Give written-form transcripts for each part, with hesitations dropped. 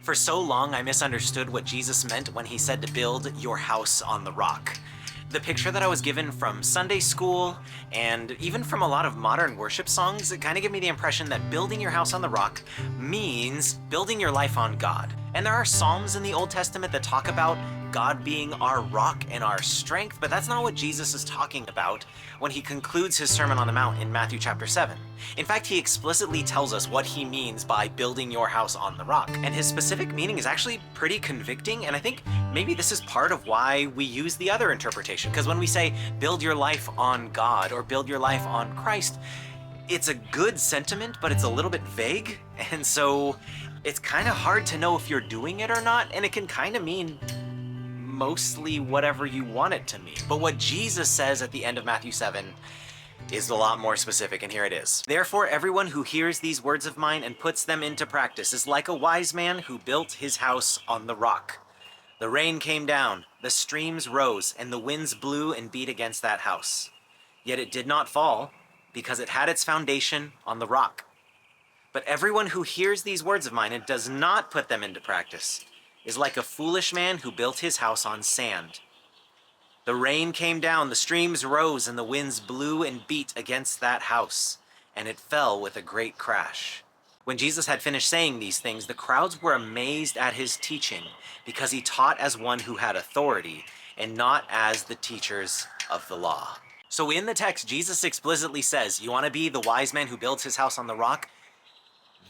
For so long, I misunderstood what Jesus meant when he said to build your house on the rock. The picture that I was given from Sunday school and even from a lot of modern worship songs, it kind of gave me the impression that building your house on the rock means building your life on God. And there are Psalms in the Old Testament that talk about God being our rock and our strength, but that's not what Jesus is talking about when he concludes his Sermon on the Mount in Matthew chapter 7. In fact, he explicitly tells us what he means by building your house on the rock. And his specific meaning is actually pretty convicting, and I think maybe this is part of why we use the other interpretation. Because when we say build your life on God or build your life on Christ, it's a good sentiment, but it's a little bit vague. And so it's kind of hard to know if you're doing it or not, and it can kind of mean mostly whatever you want it to mean. But what Jesus says at the end of Matthew 7 is a lot more specific, and here it is. Therefore, everyone who hears these words of mine and puts them into practice is like a wise man who built his house on the rock. The rain came down, the streams rose, and the winds blew and beat against that house. Yet it did not fall, because it had its foundation on the rock. But everyone who hears these words of mine and does not put them into practice is like a foolish man who built his house on sand. The rain came down, the streams rose, and the winds blew and beat against that house, and it fell with a great crash. When Jesus had finished saying these things, the crowds were amazed at his teaching, because he taught as one who had authority, and not as the teachers of the law. So in the text, Jesus explicitly says, you want to be the wise man who builds his house on the rock?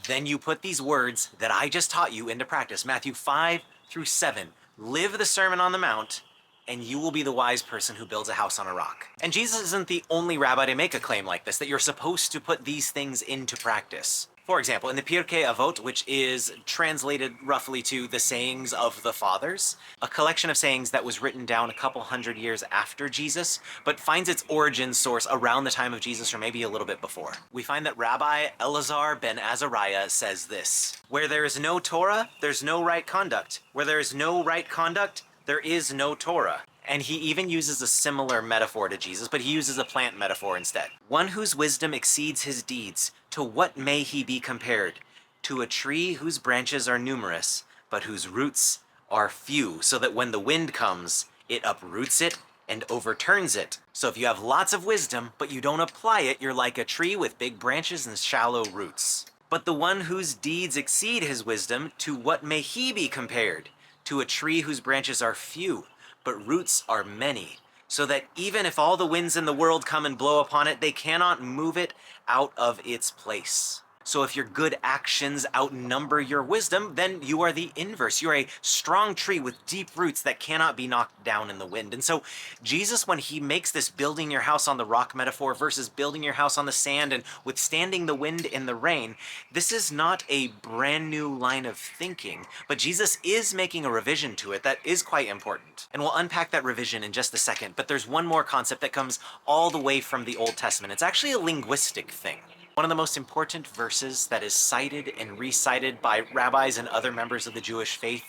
Then you put these words that I just taught you into practice. Matthew 5 through 7. Live the Sermon on the Mount, and you will be the wise person who builds a house on a rock. And Jesus isn't the only rabbi to make a claim like this, that you're supposed to put these things into practice. For example, in the Pirkei Avot, which is translated roughly to the sayings of the fathers, a collection of sayings that was written down a couple hundred years after Jesus, but finds its origin source around the time of Jesus or maybe a little bit before. We find that Rabbi Elazar ben Azariah says this: where there is no Torah, there's no right conduct. Where there is no right conduct, there is no Torah. And he even uses a similar metaphor to Jesus, but he uses a plant metaphor instead. One whose wisdom exceeds his deeds, to what may he be compared? To a tree whose branches are numerous, but whose roots are few, so that when the wind comes, it uproots it and overturns it. So if you have lots of wisdom, but you don't apply it, you're like a tree with big branches and shallow roots. But the one whose deeds exceed his wisdom, to what may he be compared? To a tree whose branches are few, but roots are many, so that even if all the winds in the world come and blow upon it, they cannot move it out of its place. So if your good actions outnumber your wisdom, then you are the inverse. You're a strong tree with deep roots that cannot be knocked down in the wind. And so Jesus, when he makes this building your house on the rock metaphor versus building your house on the sand and withstanding the wind and the rain, this is not a brand new line of thinking, but Jesus is making a revision to it that is quite important. And we'll unpack that revision in just a second, but there's one more concept that comes all the way from the Old Testament. It's actually a linguistic thing. One of the most important verses that is cited and recited by rabbis and other members of the Jewish faith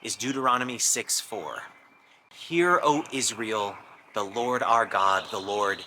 is Deuteronomy 6:4. Hear, O Israel, the Lord our God, the Lord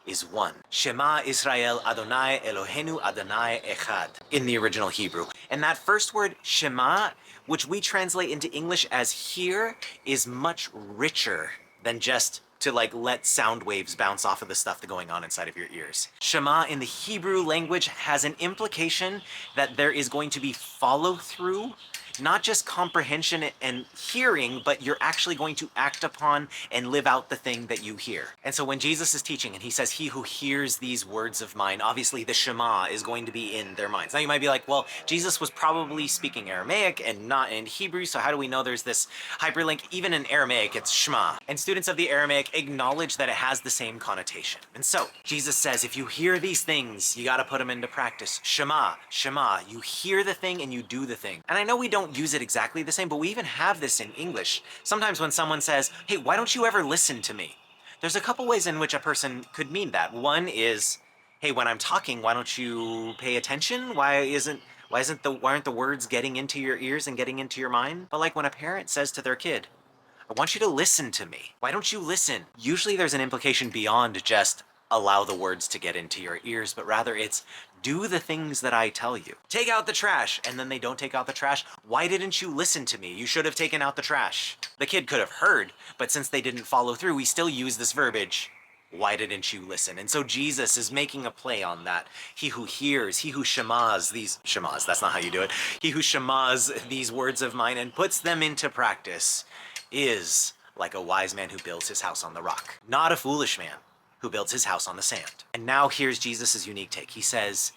is one. Shema Israel Adonai Eloheinu Adonai Echad in the original Hebrew. And that first word, Shema, which we translate into English as hear, is much richer than just to let sound waves bounce off of the stuff that's going on inside of your ears. Shema in the Hebrew language has an implication that there is going to be follow through, not just comprehension and hearing, but you're actually going to act upon and live out the thing that you hear. And so when Jesus is teaching and he says, he who hears these words of mine, obviously the Shema is going to be in their minds. Now you might be like, well, Jesus was probably speaking Aramaic and not in Hebrew, so how do we know there's this hyperlink? Even in Aramaic, it's Shema. And students of the Aramaic acknowledge that it has the same connotation. And so Jesus says, if you hear these things, you got to put them into practice. Shema, Shema, you hear the thing and you do the thing. And I know we don't use it exactly the same, but we even have this in English. Sometimes when someone says, hey, why don't you ever listen to me? There's a couple ways in which a person could mean that. One is, hey, when I'm talking, why don't you pay attention? Why aren't the words getting into your ears and getting into your mind? But like when a parent says to their kid, I want you to listen to me. Why don't you listen? Usually there's an implication beyond just allow the words to get into your ears, but rather it's Do the things that I tell you. Take out the trash, and then they don't take out the trash. Why didn't you listen to me? You should have taken out the trash. The kid could have heard, but since they didn't follow through, we still use this verbiage. Why didn't you listen? And so Jesus is making a play on that. He who hears, he who shemas these, shemas, that's not how you do it. He who shemas these words of mine and puts them into practice is like a wise man who builds his house on the rock, not a foolish man who builds his house on the sand. And now here's Jesus' unique take. He says,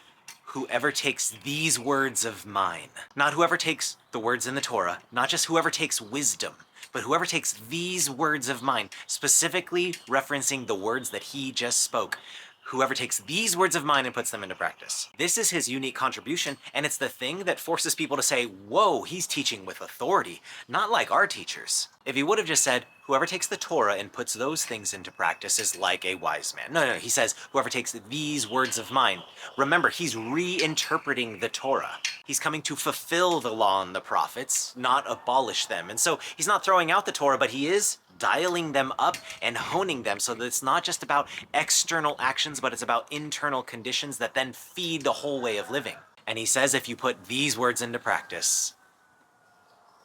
whoever takes these words of mine, not whoever takes the words in the Torah, not just whoever takes wisdom, but whoever takes these words of mine, specifically referencing the words that he just spoke, whoever takes these words of mine and puts them into practice. This is his unique contribution, and it's the thing that forces people to say, whoa, he's teaching with authority, not like our teachers. If he would have just said, whoever takes the Torah and puts those things into practice is like a wise man. No, he says, whoever takes these words of mine. Remember, he's reinterpreting the Torah. He's coming to fulfill the law and the prophets, not abolish them. And so he's not throwing out the Torah, but he is dialing them up and honing them so that it's not just about external actions, but it's about internal conditions that then feed the whole way of living. And he says, if you put these words into practice,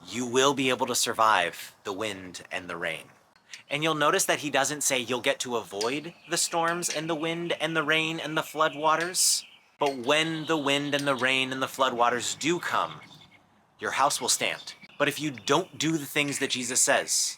you will be able to survive the wind and the rain. And you'll notice that he doesn't say you'll get to avoid the storms and the wind and the rain and the flood waters. But when the wind and the rain and the flood waters do come, your house will stand. But if you don't do the things that Jesus says,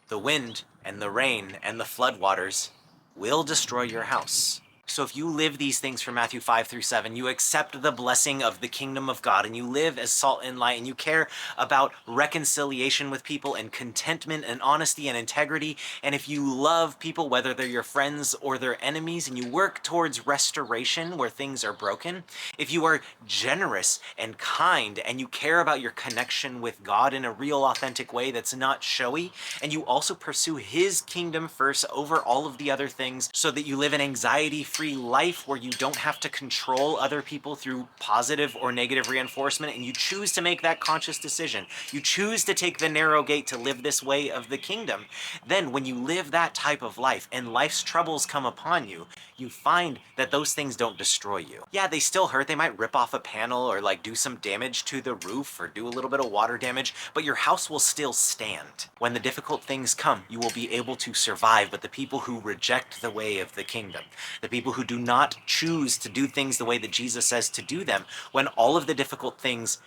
the wind and the rain and the flood waters will destroy your house. So if you live these things from Matthew 5 through 7, you accept the blessing of the kingdom of God, and you live as salt and light, and you care about reconciliation with people and contentment and honesty and integrity, and if you love people, whether they're your friends or their enemies, and you work towards restoration where things are broken, if you are generous and kind, and you care about your connection with God in a real, authentic way that's not showy, and you also pursue his kingdom first over all of the other things so that you live an anxiety-free life where you don't have to control other people through positive or negative reinforcement, and you choose to make that conscious decision. You choose to take the narrow gate to live this way of the kingdom. Then when you live that type of life and life's troubles come upon you, you find that those things don't destroy you. Yeah, they still hurt. They might rip off a panel or like do some damage to the roof or do a little bit of water damage, but your house will still stand. When the difficult things come, you will be able to survive. But the people who reject the way of the kingdom, the people who do not choose to do things the way that Jesus says to do them, when all of the difficult things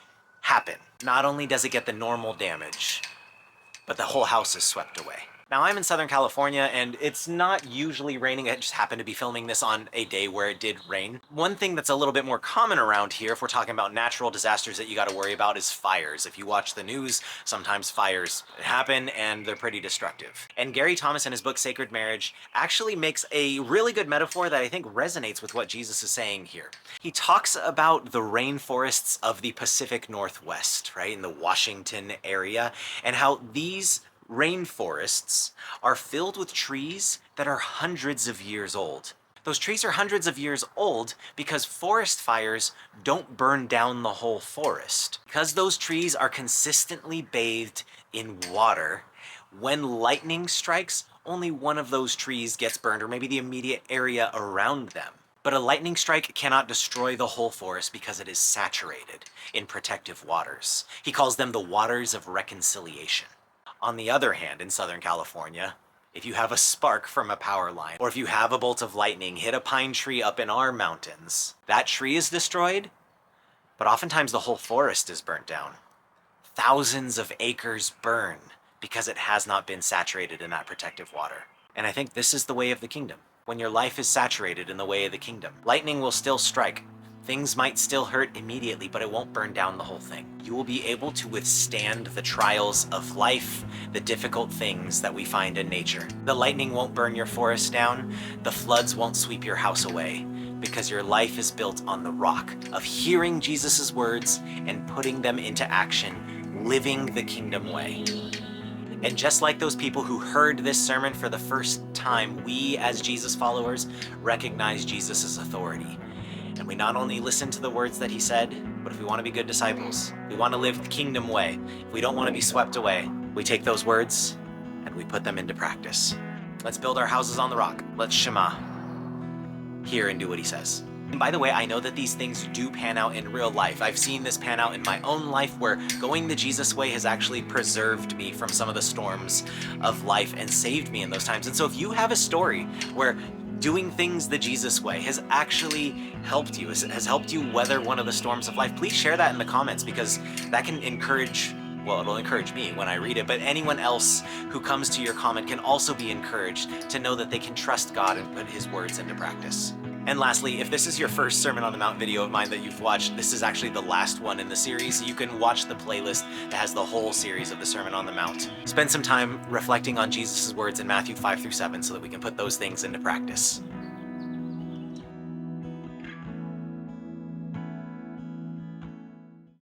happen, not only does it get the normal damage, but the whole house is swept away. Now, I'm in Southern California, and it's not usually raining. I just happened to be filming this on a day where it did rain. One thing that's a little bit more common around here, if we're talking about natural disasters that you got to worry about, is fires. If you watch the news, sometimes fires happen, and they're pretty destructive. And Gary Thomas, in his book Sacred Marriage, actually makes a really good metaphor that I think resonates with what Jesus is saying here. He talks about the rainforests of the Pacific Northwest, right, in the Washington area, and how these rainforests are filled with trees that are hundreds of years old. Those trees are hundreds of years old because forest fires don't burn down the whole forest. Because those trees are consistently bathed in water, when lightning strikes, only one of those trees gets burned, or maybe the immediate area around them. But a lightning strike cannot destroy the whole forest because it is saturated in protective waters. He calls them the waters of reconciliation. On the other hand, in Southern California, if you have a spark from a power line, or if you have a bolt of lightning hit a pine tree up in our mountains, that tree is destroyed, but oftentimes the whole forest is burnt down. Thousands of acres burn because it has not been saturated in that protective water. And I think this is the way of the kingdom. When your life is saturated in the way of the kingdom, lightning will still strike. Things might still hurt immediately, but it won't burn down the whole thing. You will be able to withstand the trials of life, the difficult things that we find in nature. The lightning won't burn your forest down. The floods won't sweep your house away, because your life is built on the rock of hearing Jesus's words and putting them into action, living the kingdom way. And just like those people who heard this sermon for the first time, we as Jesus followers recognize Jesus's authority. And we not only listen to the words that he said, but if we want to be good disciples, we want to live the kingdom way, if we don't want to be swept away, we take those words and we put them into practice. Let's build our houses on the rock. Let's Shema. Hear and do what he says. And by the way, I know that these things do pan out in real life. I've seen this pan out in my own life where going the Jesus way has actually preserved me from some of the storms of life and saved me in those times. And so if you have a story where doing things the Jesus way has actually helped you, has helped you weather one of the storms of life, please share that in the comments, because that can encourage, well, it'll encourage me when I read it, but anyone else who comes to your comment can also be encouraged to know that they can trust God and put His words into practice. And lastly, if this is your first Sermon on the Mount video of mine that you've watched, this is actually the last one in the series. You can watch the playlist that has the whole series of the Sermon on the Mount. Spend some time reflecting on Jesus' words in Matthew 5 through 7 so that we can put those things into practice.